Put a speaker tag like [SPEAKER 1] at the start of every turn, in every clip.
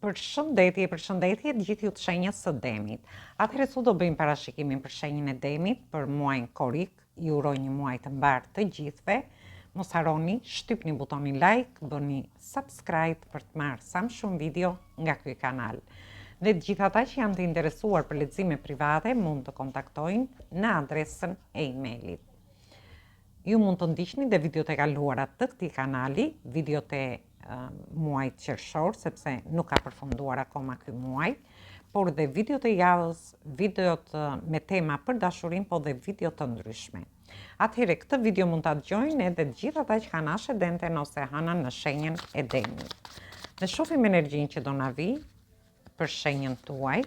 [SPEAKER 1] Përshëndetje të gjithë ju të shenjës së demit. Atëherë sot do bëjmë parashikimin për shenjën e demit për muajin korik. Ju uroj një muaj të mbarë të gjithëve. Mos harroni, shtypni butonin like, bëni subscribe për të marrë sa më shumë video nga ky kanal. Dhe të gjithë ata që janë të interesuar për lexime private mund të kontaktojnë në adresën e emailit. Ju mund të ndiqni dhe videot e kaluara të këtij kanali, videot e muajit qershor, sepse nuk ka përfunduar akoma ky muaj, por dhe videot e javës, videot me tema për dashurinë, po dhe videot të ndryshme. Atëherë këtë video mund ta dëgjojnë edhe të gjithë ata që kanë ascendenten ose hënën në shenjën e demit. Ne shohim energjinë që do na vi për shenjën tuaj.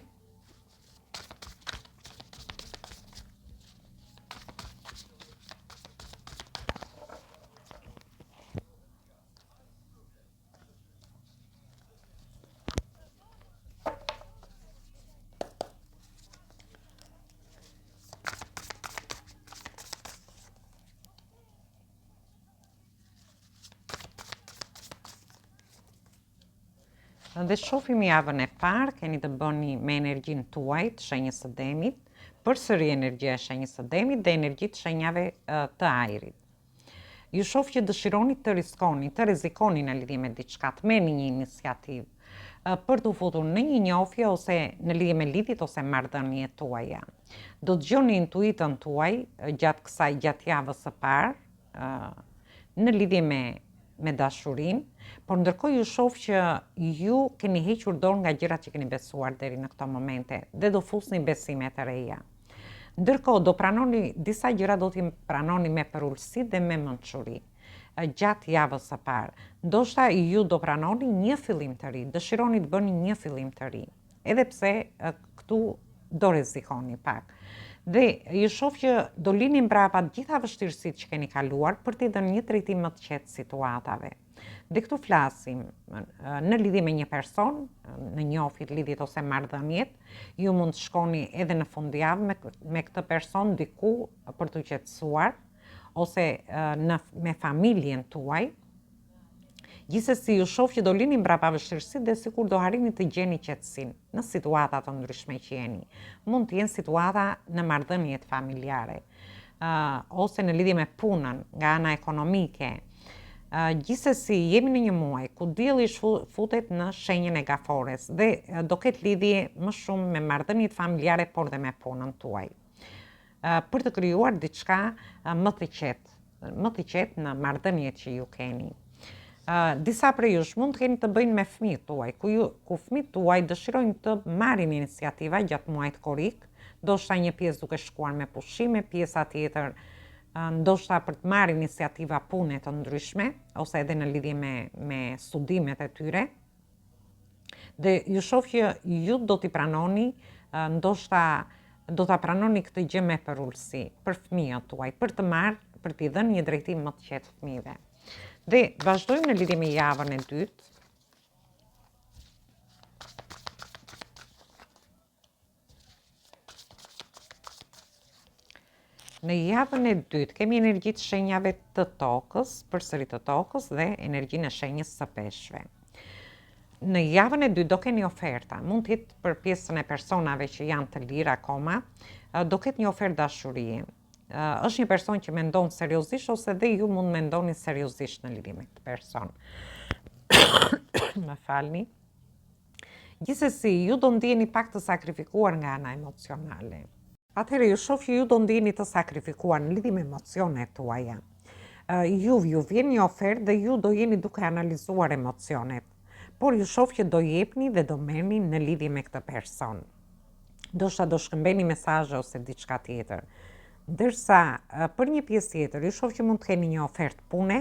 [SPEAKER 1] Dhe shohim javën e parë, keni të bëni me energjinë tuaj të shenjës së demit, përsëri energjia e shenjës së demit dhe energjitë shenjave të ajrit. Ju shoh që dëshironi të riskoni, të rrezikoni në lidhje me diçka, të merrni një iniciativë për të futur në një njohje ose në lidhje me lidhjet ose marrëdhëniet tuaja. Do të dëgjoni intuitën tuaj gjatë javës së parë në lidhje me dashurinë, por ndërkohë ju shoh që ju keni hequr dorë nga gjërat që keni besuar deri në këto momente dhe do fusni besime të reja. Ndërkohë do pranoni disa gjëra, do t'i pranoni me përullësi dhe me mençuri gjatë javës së parë. Ndoshta ju do pranoni një fillim të ri, dëshironi të bëni një fillim të ri, edhe pse këtu do rrezikoni pak. Dhe ju shoh që do lini mbrapa të gjitha vështirësitë që keni kaluar për t'i dhënë një trajtim më të qetë situatave. Dhe këtu flasim në lidhje me një person, në njohjet, lidhjet ose marrëdhëniet, ju mund të shkoni edhe në fundjavë me këtë person diku për t'u qetësuar ose me familjen tuaj. Gjithsesi ju shoh që do lini mbrapa vështirësitë dhe sikur do harrini të gjeni qetësinë në situata të ndryshme që jeni. Mund të jenë situata në marrëdhëniet familjare ose në lidhje me punën nga ana ekonomike. Gjithsesi jemi në një muaj ku dielli futet në shenjën e gafores dhe do ketë lidhje më shumë me marrëdhëniet familjare, por dhe me punën tuaj. Për të krijuar diçka më të qetë në marrëdhëniet që ju keni. Disa prej jush mund të keni të bëjnë me fëmijët tuaj, ku fëmijët tuaj dëshirojnë të marrin iniciativa gjatë muajit korik, ndoshta një pjesë duke shkuar me pushime, pjesa tjetër ndoshta për të marrë iniciativa pune të ndryshme, ose edhe në lidhje me studimet e tyre. Dhe ju shoh që ju do t'i pranoni, ndoshta do t'a pranoni këtë gjë me përullësi për fëmijët tuaj, për t'i dhënë një drejtim më të qetë fëmijëve. Dhe vazhdojmë në lidhje me javën e dytë. Në javën e dytë kemi energjitë shenjave të tokës, përsëri të tokës dhe energjinë e shenjës së peshqve. Në javën e dytë do keni oferta, mund të jetë për pjesën e personave që janë të lirë akoma, do ketë një ofertë dashurie. Është një person që mendon seriozisht ose dhe ju mund mendoni seriozisht në lidhje me këtë person. Më falni. Gjithsesi, ju do ndjeni pak të sakrifikuar nga ana emocionale. Atëherë ju shoh që ju do ndjeni të sakrifikuar në lidhje me emocionet tuaja. Ju vjen një ofertë dhe ju do jeni duke analizuar emocionet, por ju shoh që do jepni dhe do merrni në lidhje me këtë person. Ndoshta do shkëmbeni mesazhe ose diçka tjetër. Ndërsa për një pjesë tjetër, ju shoh që mund të keni një ofertë pune,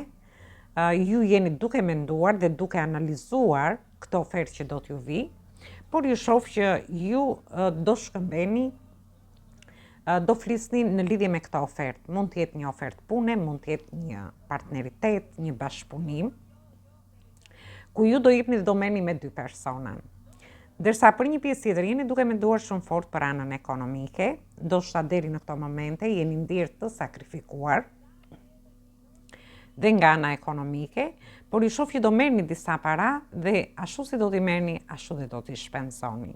[SPEAKER 1] ju jeni duke menduar dhe duke analizuar këtë ofertë që do t'ju vi, por ju shoh që ju do shkëmbeni, do flisni në lidhje me këtë ofertë. Mund të jetë një ofertë pune, mund të jetë një partneritet, një bashkëpunim, ku ju do jepni dhe do merrni me dy persona. Ndërsa për një pjesë tjetër jeni duke menduar shumë fort për anën ekonomike, ndoshta deri në këto momente jeni ndjerë të sakrifikuar dhe nga ana ekonomike, por ju shoh që do merrni disa para dhe ashtu si do t'i merrni, ashtu dhe do t'i shpenzoni.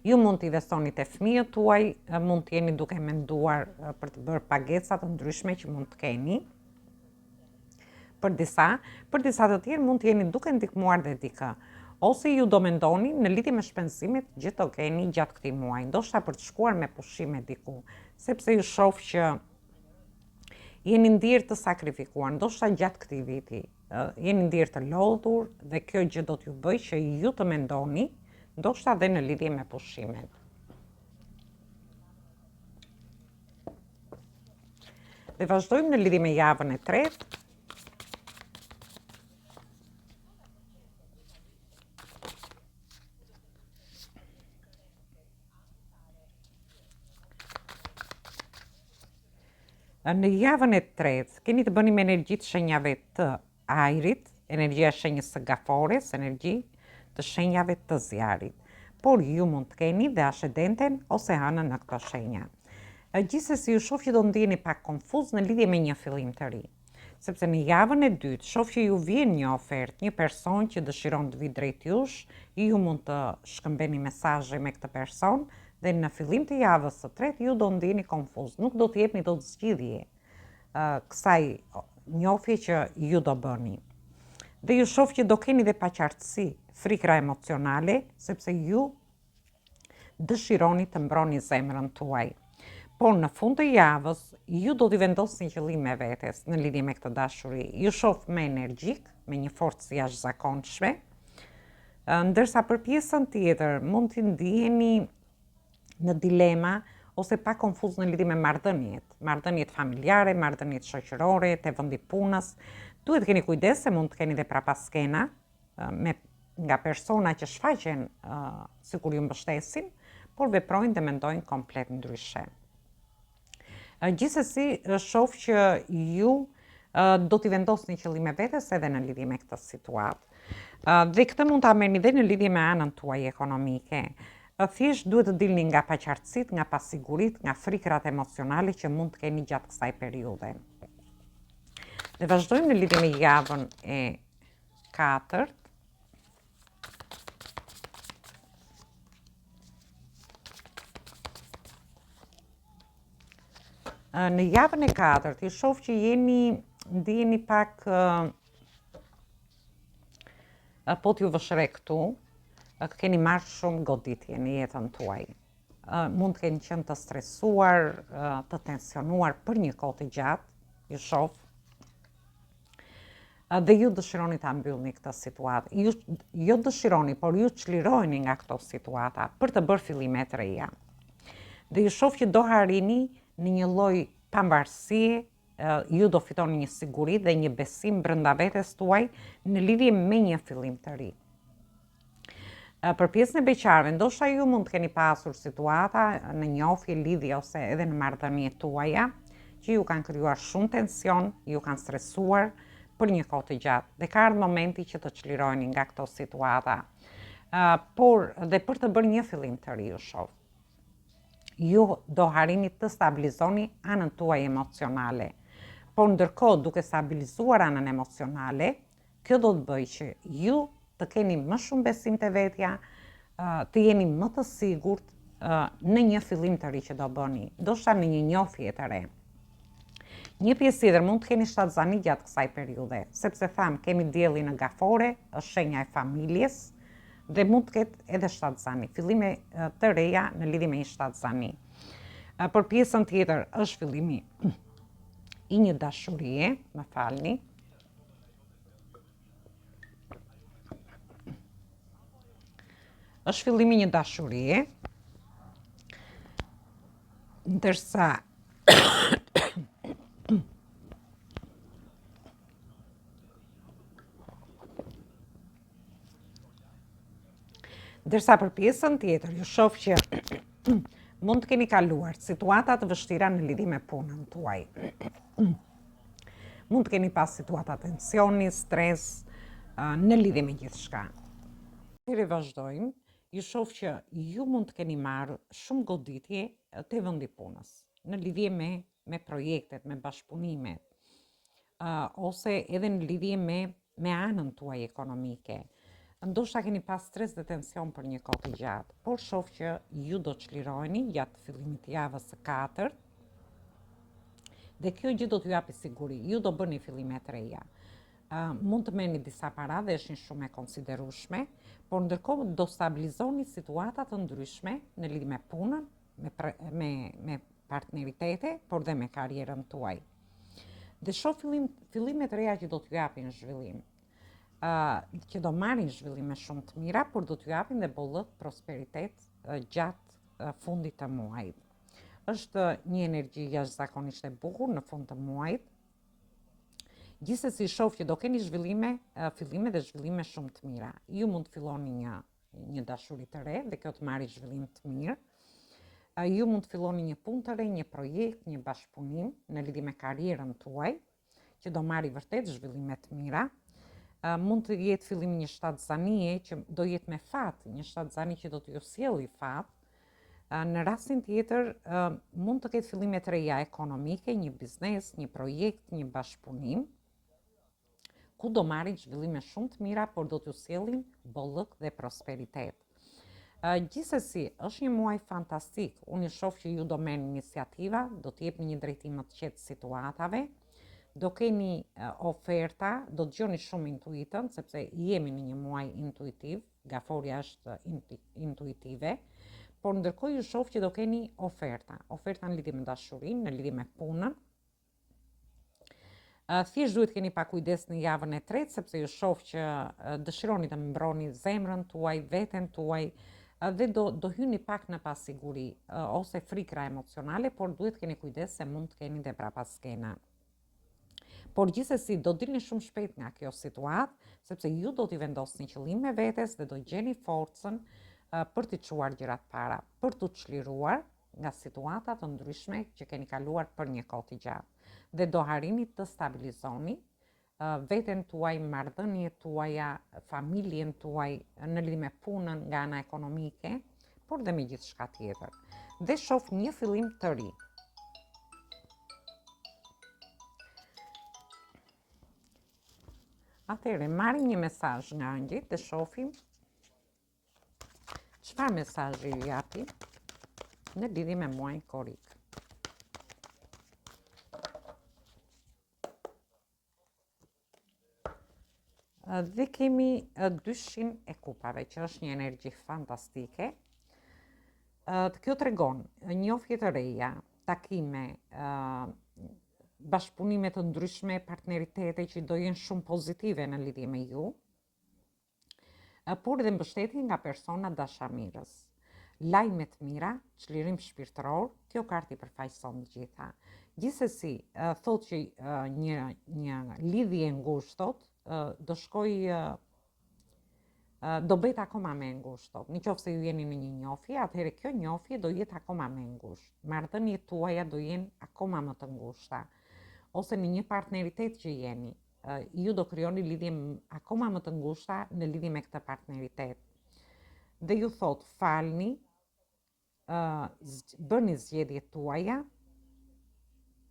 [SPEAKER 1] Ju mund t'i investoni te fëmijët tuaj, mund t'jeni duke menduar për të bërë pagesat të ndryshme që mund të keni. Për disa të tjerë mund t'jeni duke ndihmuar dhe dikë. Ose ju do mendoni në lidhje me shpenzimet që do keni gjatë këtij muaji, ndoshta për të shkuar me pushime diku, sepse ju shoh që jeni ndjerë të sakrifikuar, ndoshta gjatë këtij viti, jeni ndjerë të lodhur dhe kjo gjë do t'ju bëjë që ju të mendoni, ndoshta dhe në lidhje me pushimet. Dhe vazhdojmë në lidhje me javën e tretë. Në javën e tretë, keni të bëni me energjitë shenjave të ajrit, energjia shenjës së gafores, energji të shenjave të zjarit. Por ju mund të keni dhe ascendenten ose anën në këto shenja. Gjithsesi ju shoh që do ndjeni pak konfuz në lidhje me një fillim të ri. Sepse në javën e dytë shoh që ju vjen një ofertë, një person që dëshiron të vi drejt jush, ju mund të shkëmbeni mesazhe me këtë person, dhe në fillim të javës së tretë ju do ndjeni konfuz, nuk do të jepni dot zgjidhje kësaj njofje që ju do bëni. Dhe ju shoh që do keni dhe paqartësi, frikra emocionale, sepse ju dëshironi të mbroni zemrën tuaj. Por në fund të javës, ju do t'i vendosni qëllim me vetes në lidhje me këtë dashuri. Ju shoh me energjik, me një forcë jashtëzakonshme, ndërsa për pjesën tjetër mund t'i ndiheni në dilema ose pak konfuz në lidhje me marrëdhëniet familjare, marrëdhëniet shoqërore, te vendi punës. Duhet keni kujdes se mund të keni dhe prapaskena nga persona që shfaqen sikur ju mbështesin, por veprojnë dhe mendojnë komplet ndryshe. Gjithsesi, shoh që ju do t'i vendosni qëllime vetes edhe në lidhje me këtë situatë. Dhe këtë mund ta merrni dhe në lidhje me anën tuaj ekonomike. Thjesht duhet të dilni nga paqartësit, nga pasigurit, nga frikrat emocionale që mund të keni gjatë kësaj periudhe. Dhe vazhdojmë në lidhje me javën e katërt. Në javën e katërt, ju shoh që ndjeni pak po t'ju vëshre këtu, keni marrë shumë goditje në jetën tuaj. Mund të keni qenë të stresuar, të tensionuar për një kohë të gjatë, ju shoh. Dhe ju dëshironi ta mbyllni këtë situatë. Ju jo dëshironi, por ju çliroheni nga këto situata për të bërë fillime të reja. Dhe ju shoh që do harrini në një lloj pambarësie, ju do fitoni një siguri dhe një besim brenda vetes tuaj në lidhje me një fillim të ri. Për pjesën e beqarëve, ndoshta ju mund të keni pasur situata në njofje, lidhje ose edhe në marrëdhëniet tuaja që ju kanë krijuar shumë tension, ju kanë stresuar për një kohë të gjatë dhe ka ardhur momenti që të çliroheni nga këto situata. Por dhe për të bërë një fillim të ri, ju shoh. Ju do harrini të stabilizoni anën tuaj emocionale. Por ndërkohë, duke stabilizuar anën emocionale, kjo do të bëjë që ju të keni më shumë besim te vetja, të jeni më të sigurt në një fillim të ri që do bëni, ndoshta në një njofje të re. Një pjesë tjetër mund të keni shtatzani gjatë kësaj periudhe, sepse tham kemi diellin në gafore, është shenja e familjes dhe mund të ketë edhe shtatzani, fillime të reja në lidhje me një shtatzani. Për pjesën tjetër është fillimi i një dashurie, më falni. Është fillimi një dashurie, ndërsa për pjesën tjetër, ju shoh që mund të keni kaluar situata të vështira në lidhje me punën tuaj. Mund të keni pas situata tensioni, stres në lidhje me gjithçka. Kërë vazhdojmë, ju shoh që ju mund të keni marrë shumë goditje te vendi punës, në lidhje me projektet, me bashkëpunimet. ose edhe në lidhje me anën tuaj ekonomike. Ndoshta keni pas stres dhe tension për një kohë të gjatë, por shoh që ju do çliroheni gjatë fillimit të javës së 4 dhe kjo gjë do t'ju japi siguri. Ju do bëni fillime të reja. Mund të merrni disa para dhe është shumë e konsiderueshme, por ndërkohë do stabilizoni situata të ndryshme në lidhje me punën, me partneritete, por dhe me karrierën tuaj. Dhe shoh fillime të reja që do t'ju japin zhvillim. Që do marrin zhvillime shumë të mira, por do t'ju japin dhe bollëk prosperitet gjatë fundit të muajit. Është një energji jashtëzakonisht e bukur në fund të muajit. Gjithsesi shoh që do keni fillime dhe zhvillime shumë të mira. Ju mund të filloni një dashuri të re dhe kjo të marrë zhvillim të mirë. Ju mund të filloni një punë të re, një projekt, një bashkëpunim në lidhje me karrierën tuaj, që do marrë vërtet zhvillime të mira. Mund të jetë fillim një shtatzanie që do jetë me fat, një shtatzani që do t'ju sjellë fat. Në rastin tjetër, mund të ketë fillime të reja ekonomike, një biznes, një projekt, një bashkëpunim, ku do marrin zhvillime shumë të mira, por do t'ju sjellin bollëk dhe prosperitet. Gjithsesi, është një muaj fantastik. Unë shoh që ju do merrni iniciativa, do t'jepni një drejtim më të qetë situatave, do keni oferta, do dëgjoni shumë intuitën, sepse jemi në një muaj intuitiv, gaforja është intuitive, por ndërkohë ju shoh që do keni oferta në lidhje me dashurinë, në lidhje me punën. Thjesht duhet keni pak kujdes në javën e tretë, sepse ju shoh që dëshironi të mbroni zemrën tuaj, veten tuaj, dhe do hyni pak në pasiguri ose frikra emocionale, por duhet keni kujdes se mund të keni dhe prapaskena. Por gjithsesi do dilni shumë shpejt nga kjo situatë, sepse ju do t'i vendosni qëllime vetes dhe do gjeni forcën për t'i çuar gjërat para, për t'u çliruar nga situata të ndryshme që keni kaluar për një kohë të gjatë. Dhe do harrini të stabilizoni veten tuaj, marrëdhëniet tuaja, familjen tuaj, në lidhje me punën nga ana ekonomike, por dhe me gjithçka tjetër. Dhe shoh një fillim të ri. Atëherë, marrim një mesazh nga ëngjëjt dhe shohim çfarë mesazhi ju japi në lidhje me muajin korrik. Dhe kemi dyshin e kupave, që është një energji fantastike. Kjo tregon njohje të reja, takime, bashkëpunime të ndryshme, partneritete që do jenë shumë pozitive në lidhje me ju, por dhe mbështetje nga persona dashamirës. Lajme të mira, çlirim shpirtëror, kjo kartë i përfaqëson të gjitha. Gjithsesi, thotë që një lidhje ngushtot do bëhet akoma më ngushtot. Nëse ju jeni në një njohje, atëherë kjo njohje do jetë akoma më ngushtë. Marrëdhëniet tuaja do jenë akoma më të ngushta. Ose në një partneritet që jeni, ju do krijoni lidhje akoma më të ngushta në lidhje me këtë partneritet. Dhe ju thot, falni, bëni zgjedhjet tuaja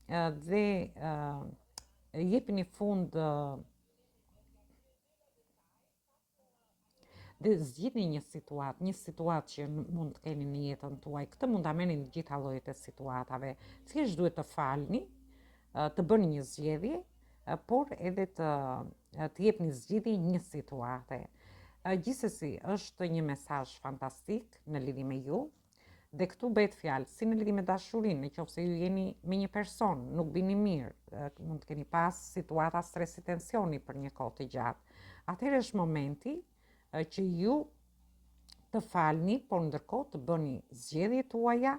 [SPEAKER 1] dhe jepni fund dhe zgjidhni një situatë që mund të keni në jetën tuaj. Këtë mund ta merrni në gjitha llojet e situatave. Thjesht duhet të falni, të bëni një zgjedhje, por edhe të jepni zgjidhje një situate. Gjithsesi, është një mesazh fantastik në lidhje me ju, dhe këtu bëhet fjalë si në lidhje me dashurinë, nëse ju jeni me një person, nuk bini mirë, mund të keni pas situata stresi, tensioni për një kohë të gjatë. Atëherë është momenti që ju të falni, por ndërkohë të bëni zgjedhjet tuaja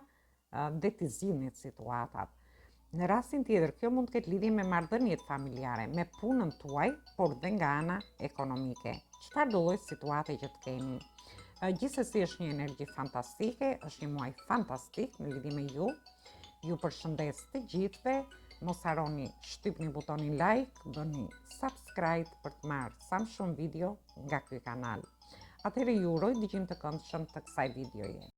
[SPEAKER 1] dhe të zgjidhni situatat. Në rastin tjetër, kjo mund të ketë lidhje me marrëdhëniet familjare, me punën tuaj, por dhe nga ana ekonomike. Çfarë do lloj situate që të keni. Gjithsesi është një energji fantastike, është një muaj fantastik në lidhje me ju. Ju përshëndes të gjithëve, mos harroni shtypni butonin like, bëni subscribe për të marrë sa më shumë video nga ky kanal. Atëherë ju uroj dëgjim të këndshëm të kësaj videoje.